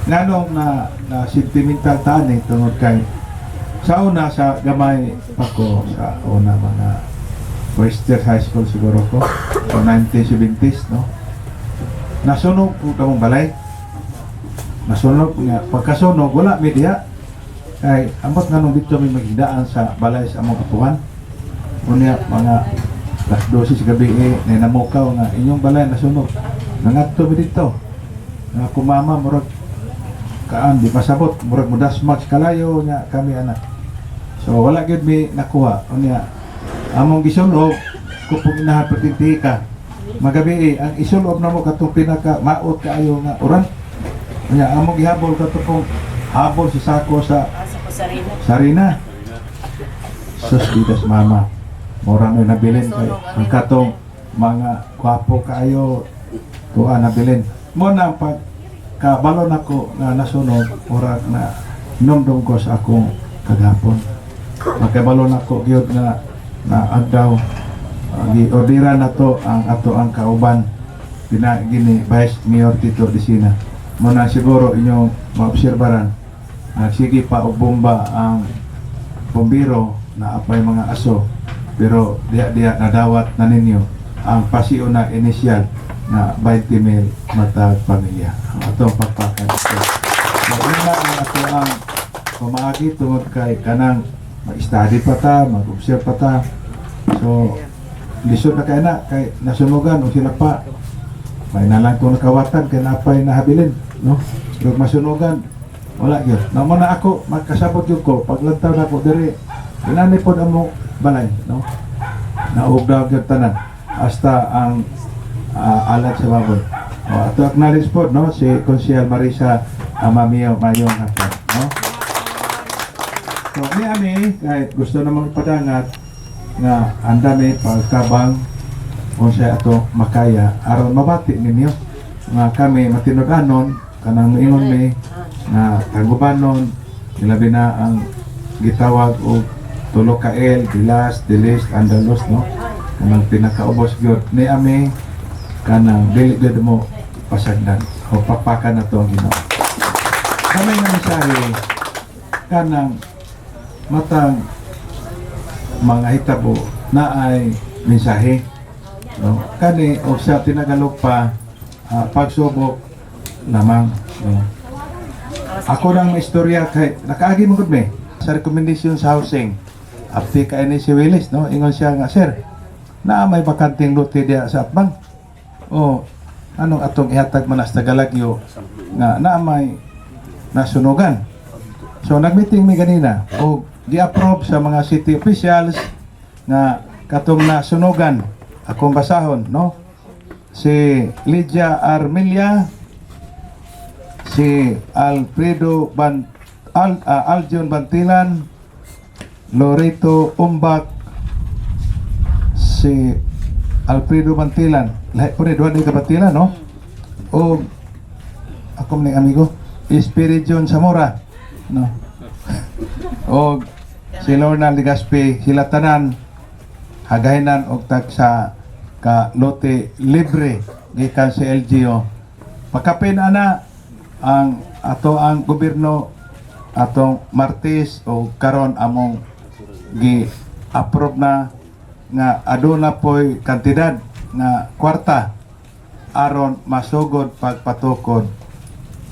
Nganong na sentimental taan eh, tungod kay sa una sa gamay pa ko sa una mga first year high school siguro ko so 1970s no nasunog po kamong balay nasunog nga pagkasunog wala media kay ambot nga nung dito may maghidaan sa balay sa among atuhan unya mga alas 12 gabi ninamukaw nga inyong balay nasunog nangadto mi dito nga kumama murag kaan di pasabot murag mudas max kalayo nya kami anak so wala gyud mi nakuha unya among gisunog ko pug inahapertinti ka magabi ang isulob na mo katong pinaka maot kaayo nga oran unya among gihabol katong habol sa sako sa sarina sus bidas mama murang may nabilin kay ang katong mga kwapo kaayo tuwa nabilin mo na pag kabalon ako na nasunog murag na numdum ko sa akong kagapon magkabalon ako gyud na agdaw gi-orderan na to ang ato ang kauban pinagini Vice Mayor Tito Disina mo na siguro inyong maobserbaran sige pa og bomba ang bombero na apay mga aso pero diya nadawat na ninyo ang pasio na inisyal na 20,000 matag pamilya ang atong pagpakan magina ang ato ang pamaagi tungod kay kanang mag-study pa ta, mag-observe pa ta so lisod na kay na kay nasunugan o sila pa may nalang kung nakawatan kay napay nahabilin no pero masunugan wala yun na muna ako magkasabot yun ko paglantaw na ako diri inani po na mo balay no naugdaw yung tanan hasta ang alat sa baboy ato acknowledge po no si Consiel Marisa Amamio mayong hapon no so ami kahit gusto namang ipadangat nga andami pagkabang kung siya ato makaya aron mabati ninyo nga kami matinud-anon kanang ingon mi nga tagubanon ilabi na ang gitawag og tulo ka el dilas dilis andalos no kanang pinakaubos gyud ni ami kanang dili gyud mo pasagdan o papakan na to ang Ginoo kami nga mensahe kanang matang mga hitabo na ay mensahe no kani og sa tinagalog pa pagsubok lamang no ako nang istorya kay nakaagi mo gud me sa recommendation sa housing apti kay ni si Willis no ingon siya nga sir na may bakanting lote diya sa Atbang o anong atong ihatag manas Tagalagyo nga na may nasunugan so nagmeeting mi ganina o gi-approve sa mga city officials nga katong nasunugan akong basahon no si Lydia Armelia si Alfredo Aljon Bantilan Loreto Umbak si Alfredo Bantilan lahat po rin doon ka Bantilan no o ako maning amigo Espiridion Zamora no o si Lorna Ligaspi sila tanan hagahinan og tag sa ka lote libre gikan sa LGU pakapin ana ang ato ang gobyerno atong Martes o karon among gi-approve na nga aduna po'y kantidad nga kwarta aron masugod pagpatukod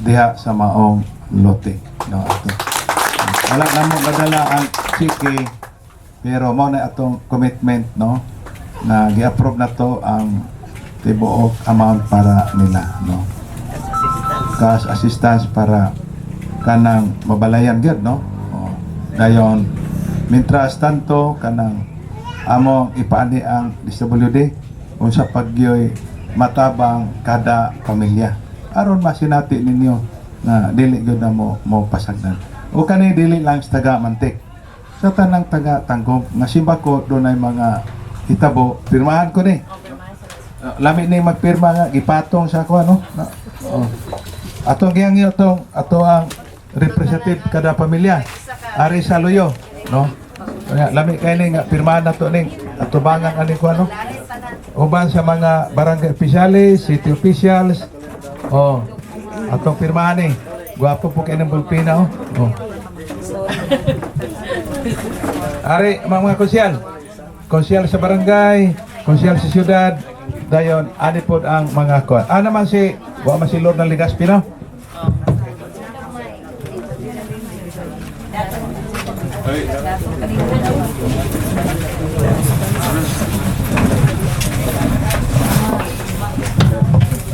diha sa maong lote no ato wala na mo madala ang chiki pero mo na atong commitment no na gi-approve na to ang tibuok amount para nila no cash assistance para kanang mabalayan gyud no dayon mientras tanto kanang among ipaani ang DSWD unsa pagyoy matabang kada pamilya aron masinati ninyo na dili gyud na mo pasagdan o kani dili lang sa taga Mantik sa tanang taga Tanggong nga simbako dunay mga hitabo pirmahan ko ni lami ni magpirma nga gipatong sa ako ano ato giyang itong ato ang representative kada pamilya Ari Saluyo no lami kay ni nga pirmahan nato ning atubangan ani ko ano uban sa mga barangay officials city officials atong pirmahan ni Gwapo po kayo ng bulpina, oh. Oh. Ari, mga konsyal. Konsyal sa barangay, konsyal sa syudad, dayon, ani po ang mga kuwan. Naman si, man si Lord ng Ligaspi, no?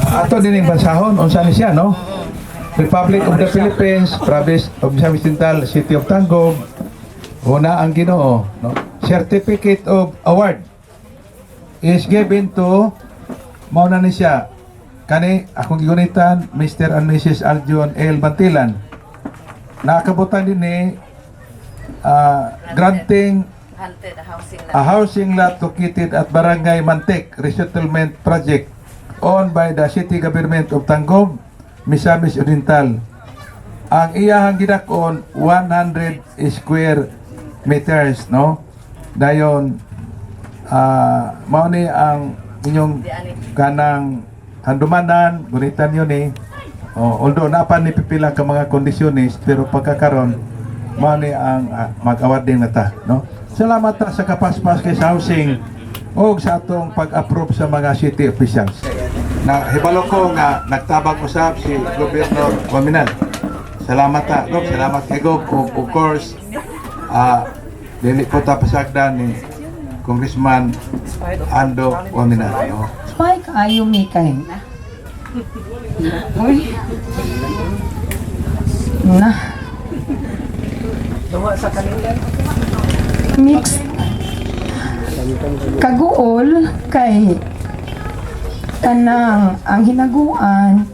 Ato din yung bansahon, unsa ni siya, no? Republic of the Philippines, Province of Misamis Oriental, City of Tangog, una ang Ginoo, no? Certificate of Award is given to mauna ni siya kani akong gigunitan Mr. and Mrs. Arjun L. Bantilan. Nakabutan din ni granting a housing lot located at Barangay Mantek Resettlement Project owned by the City Government of Tangog, Misamis Oriental. Ang iyahang gidakon 100 square meters, no? Dayon mao ni ang inyong kanang handumanan, gunitan yun eh. Although napa ni pipila ka mga kondisyonis, pero pagkakaroon mao ni ang mag-awarding na ta, no? Salamat ta sa kapaspas kay sa housing o sa atong pag-approve sa mga city officials. Na hibalo ko nga nagtabang usab si Gobernador Waminal. Salamat ta, Gob. Salamat kay Gob. Of course, dili po ta pasagdan ni Congressman Ando Waminal, no? Spike, ayaw may kain. Uy. Na. Mix. Kaguol kay kanang ang hinaguan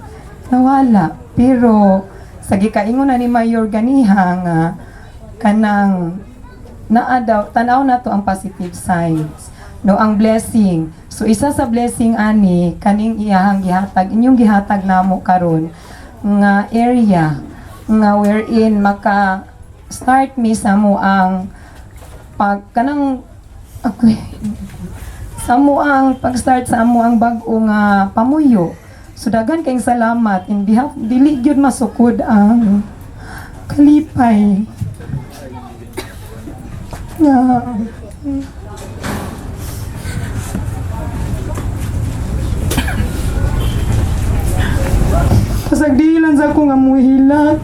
nawala, pero sa gikaingon na ni Mayor ganiha nga kanang naa daw tanaw na to ang positive signs, no, ang blessing. So isa sa blessing ani kaning iyahang gihatag, inyong gihatag namo karon nga area nga wherein maka start mi sa mo ang pag kanang okay, sa mo ang pag-start sa mo ang bag-o nga pamuyo. So dagan kayong salamat in behalf dili gyud masukod ang kalipay nga pasagdilan sa ako nga muhilat.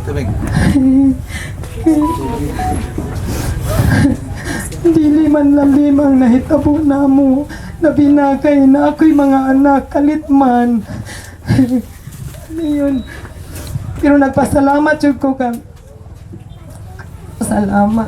Tumig. Dili man lalim ang nahitabo na mo na binakay na ako'y mga anak kalit man. Ayun. Pero nagpasalamat yun ko ka. Salamat.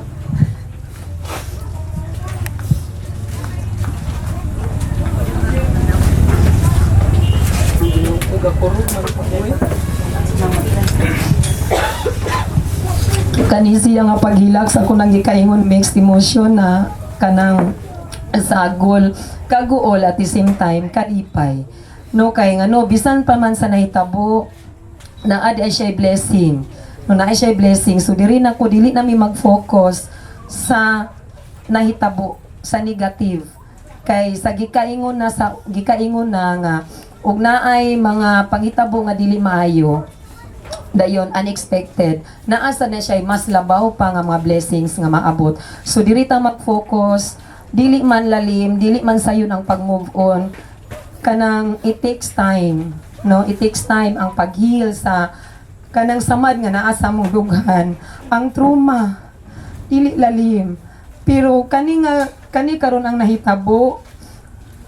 Kanisi nga paghilak sa kunang gikaingon mixed emotion na kanang sagol kaguol at the same time kalipay, no, kay nga no bisan pa man sa nahitabo na adi ay siya blessing, no, na ay siya blessing. So dili nami mag-focus sa nahitabo sa negative, kay sa gikaingon na nga ug naay mga panghitabo nga dili maayo dayon unexpected, naasa na siya mas labaw pa nga mga blessings nga maabot. So dili ta mag-focus, dili man lalim, dili man sayon ang pag-move on, kanang it takes time, no, it takes time ang pag-heal sa kanang samad nga naa sa mong dughan. Ang trauma dili lalim, pero kani karon ang nahitabo,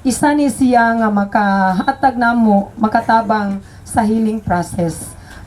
isa ni siya nga makahatag namo makatabang sa healing process.